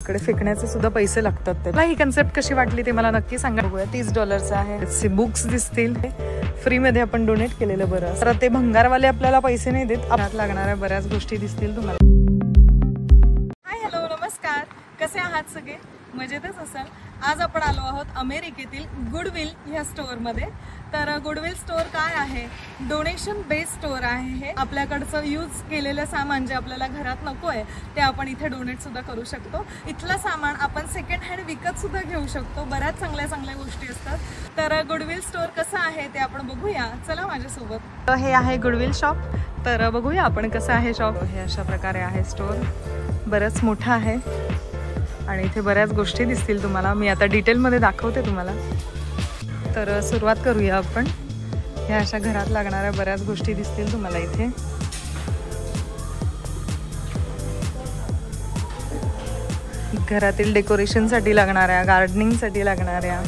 इकडे फेकण्याचे सुद्धा पैसे लागतात. त्याला ही कन्सेप्ट कशी वाटली ते मला नक्की सांगा. बघूया. $30 आहे. बुक्स दिसतील. फ्री मध्ये आपण डोनेट केलेलं बरं. तर ते भंगारवाले आपल्याला पैसे नाही देत. आपल्याला लागणाऱ्या बऱ्याच गोष्टी दिसतील तुम्हाला. हाय, हॅलो, नमस्कार. कसे आहात सगळे? मजेतच असाल. आज आपण आलो आहोत अमेरिकेतील गुडविल ह्या स्टोअरमध्ये. तर गुडविल स्टोअर काय आहे? डोनेशन बेस्ड स्टोअर आहे हे. आपल्याकडचं यूज केलेलं सामान जे आपल्याला घरात नको आहे ते आपण इथे डोनेट सुद्धा करू शकतो. इथलं सामान आपण सेकंड हँड विकत सुद्धा घेऊ शकतो. बऱ्याच चांगल्या चांगल्या गोष्टी असतात. तर गुडविल स्टोअर कसं आहे ते आपण बघूया. चला माझ्यासोबत. हे आहे गुडविल शॉप. तर बघूया आपण कसं आहे शॉप. हे अशा प्रकारे आहे स्टोअर. बरंच मोठं आहे आणि इथे बऱ्याच गोष्टी दिसतील तुम्हाला. मी आता डिटेलमध्ये दाखवते तुम्हाला. तर सुरुवात करूया आपण. ह्या अशा घरात लागणाऱ्या बऱ्याच गोष्टी दिसतील तुम्हाला इथे. घरातील डेकोरेशनसाठी लागणाऱ्या, गार्डनिंगसाठी लागणाऱ्या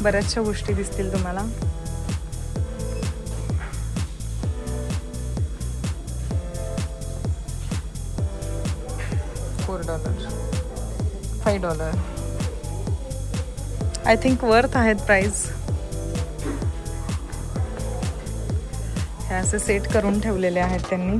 बऱ्याचशा गोष्टी दिसतील तुम्हाला. $4, $5 आय थिंक वर्थ आहेत प्राइस. हे असे सेट करून ठेवलेले आहेत त्यांनी.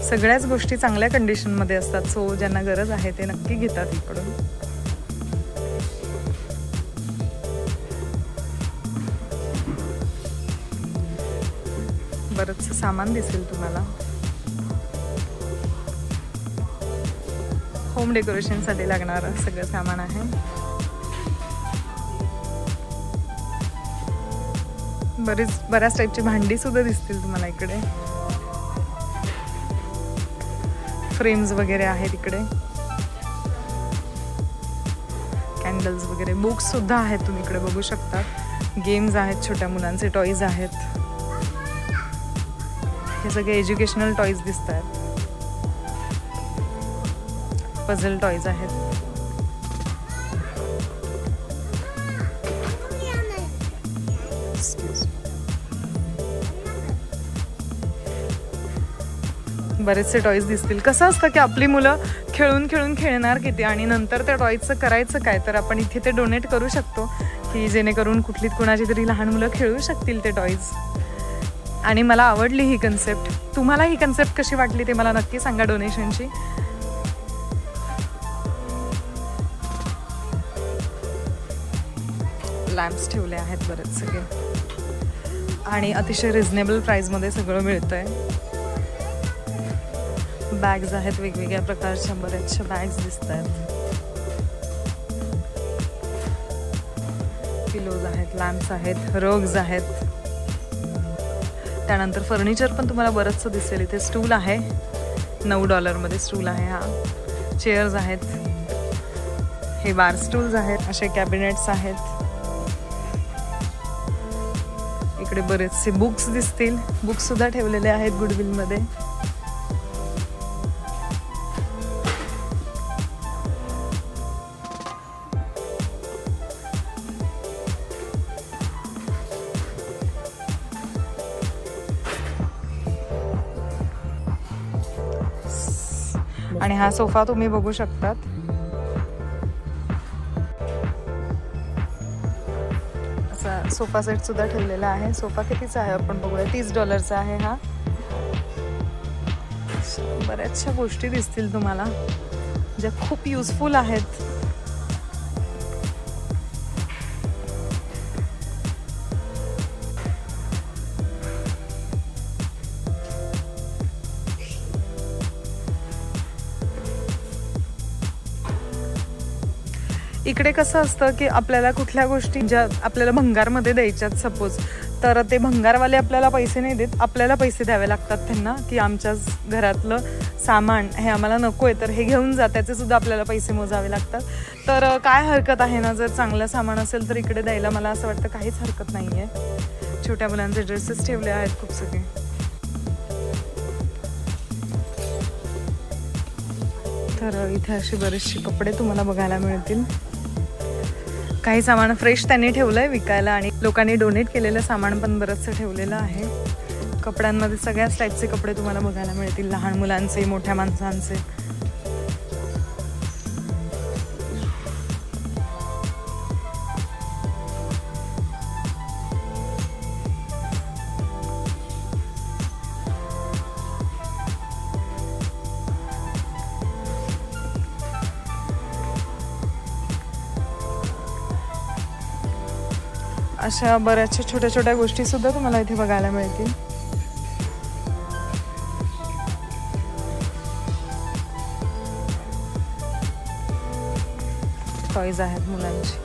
सगळ्याच गोष्टी चांगल्या कंडिशन मध्ये असतात. सो ज्यांना गरज आहे ते नक्की घेतात इकडून. बरंच सामान दिसेल तुम्हाला. होम डेकोरेशन साठी लागणारं सगळं सामान आहे. बऱ्याच टाईपची भांडी सुद्धा दिसतील तुम्हाला इकडे. फ्रेम्स वगैरे आहेत इकडे. कॅन्डल्स वगैरे. बुक्स सुद्धा आहेत तुम्ही इकडे बघू शकता. गेम्स आहेत, छोट्या मुलांचे टॉईज आहेत. हे सगळे एज्युकेशनल टॉईज दिसत आहेत. पझल टॉईज आहेत. बरेचसे टॉईज दिसतील. कसं असतं की आपली मुलं खेळून खेळून खेळणार किती आणि नंतर त्या टॉईजचं करायचं काय. तर आपण इथे ते डोनेट करू शकतो की जेणेकरून कुणाची तरी लहान मुलं खेळू शकतील ते टॉईज. आणि मला आवडली ही कन्सेप्ट. तुम्हाला ही कन्सेप्ट कशी वाटली ते मला नक्की सांगा डोनेशनची. लॅम्प्स ठेवले आहेत बरेच सगळे आणि अतिशय रिझनेबल प्राइसमध्ये सगळं मिळतंय. बॅग्स आहेत वेगवेगळ्या प्रकारच्या. बऱ्याचशा बॅग्स दिसत आहेत. पिलोज आहेत, लॅम्प्स आहेत, रग्स आहेत. त्यानंतर फर्निचर पण तुम्हाला बरंचसं दिसेल. इथे स्टूल आहे. $9 मध्ये स्टूल आहे हा. चेअर्स आहेत. हे बार स्टूल्स आहेत. असे कॅबिनेट्स आहेत. इकडे बरेचसे बुक्स दिसतील. बुक्स सुद्धा ठेवलेले आहेत गुडविल मध्ये. आणि हा सोफा तुम्ही बघू शकतात. असा सोफा सेट सुद्धा ठेवलेला आहे. सोफा कितीचा आहे आपण बघूया. $30 आहे हा. बऱ्याचशा गोष्टी दिसतील तुम्हाला ज्या खूप युजफुल आहेत. इकडे कसं असतं की आपल्याला कुठल्या गोष्टी ज्या आपल्याला भंगारमध्ये द्यायच्यात सपोज, तर ते भंगारवाले आपल्याला पैसे नाही देत. आपल्याला पैसे द्यावे लागतात त्यांना की आमच्या घरातलं सामान हे आम्हाला नको आहे तर हे घेऊन जा. त्याचे सुद्धा आपल्याला पैसे मोजावे लागतात. तर काय हरकत आहे ना, जर चांगलं सामान असेल तर इकडे द्यायला मला असं वाटतं काहीच हरकत नाही आहे. छोट्या मुलांचे ड्रेसेस ठेवले आहेत खूप सगळे. तर इथे असे बरेचसे कपडे तुम्हाला बघायला मिळतील. काही सामान फ्रेश त्यांनी ठेवलंय विकायला आणि लोकांनी डोनेट केलेलं सामान पण बरंचसं ठेवलेलं आहे. कपड्यांमध्ये सगळ्याच टाईपचे कपडे तुम्हाला बघायला मिळतील, लहान मुलांचे, मोठ्या माणसांचे. अशा बऱ्याचशा छोट्या छोट्या गोष्टी सुद्धा तुम्हाला इथे बघायला मिळतील. टॉयज आहेत मुलांची.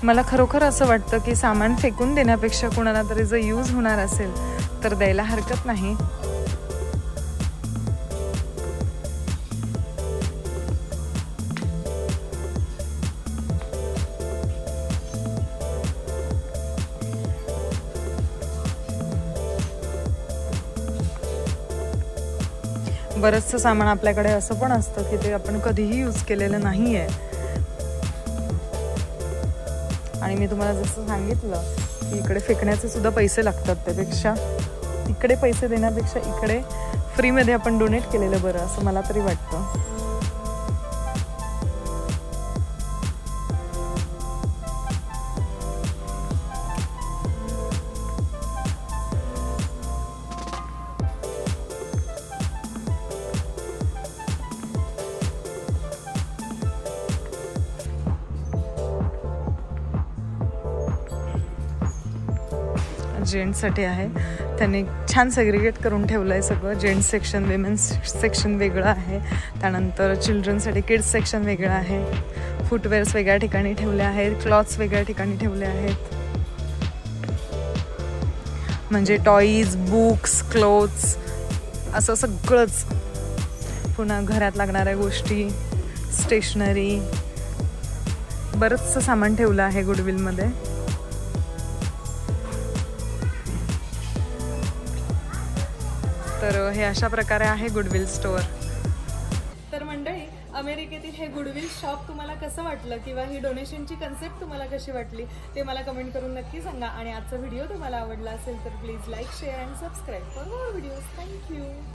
मला खरोखर असं वाटतं की सामान फेकून देण्यापेक्षा कोणाला तरी जर यूज होणार असेल तर द्यायला हरकत नाही. बरंचसं सामान आपल्याकडे असं पण असतं की ते आपण कधीही यूज केलेलं नाही आहे. आणि मी तुम्हाला जसं सांगितलं की इकडे फेकण्याचे सुद्धा पैसे लागतात, त्यापेक्षा इकडे पैसे देण्यापेक्षा इकडे फ्रीमध्ये आपण डोनेट केलेलं बरं असं मला तरी वाटतं. जेंट्ससाठी आहे, त्यांनी छान सेग्रिगेट करून ठेवलं आहे सगळं. जेंट्स सेक्शन, विमेन्स सेक्शन वेगळं आहे, त्यानंतर चिल्ड्रनसाठी किड्स सेक्शन वेगळं आहे, फुटवेअर्स वेगळ्या ठिकाणी ठेवले आहेत, क्लॉथ्स वेगळ्या ठिकाणी ठेवले आहेत. म्हणजे टॉईज, बुक्स, क्लोथ्स असं सगळंच. पुन्हा घरात लागणाऱ्या गोष्टी, स्टेशनरी, बरंचसं सामान ठेवलं आहे गुडविलमध्ये. तर हे अशा प्रकारे आहे गुडविल स्टोअर. तर मंडळी, अमेरिकेतील हे गुडविल शॉप तुम्हाला कसं वाटलं किंवा ही डोनेशनची कन्सेप्ट तुम्हाला कशी वाटली ते मला कमेंट करून नक्की सांगा. आणि आजचा व्हिडिओ तुम्हाला आवडला असेल तर please like, share and subscribe for more videos. Thank you.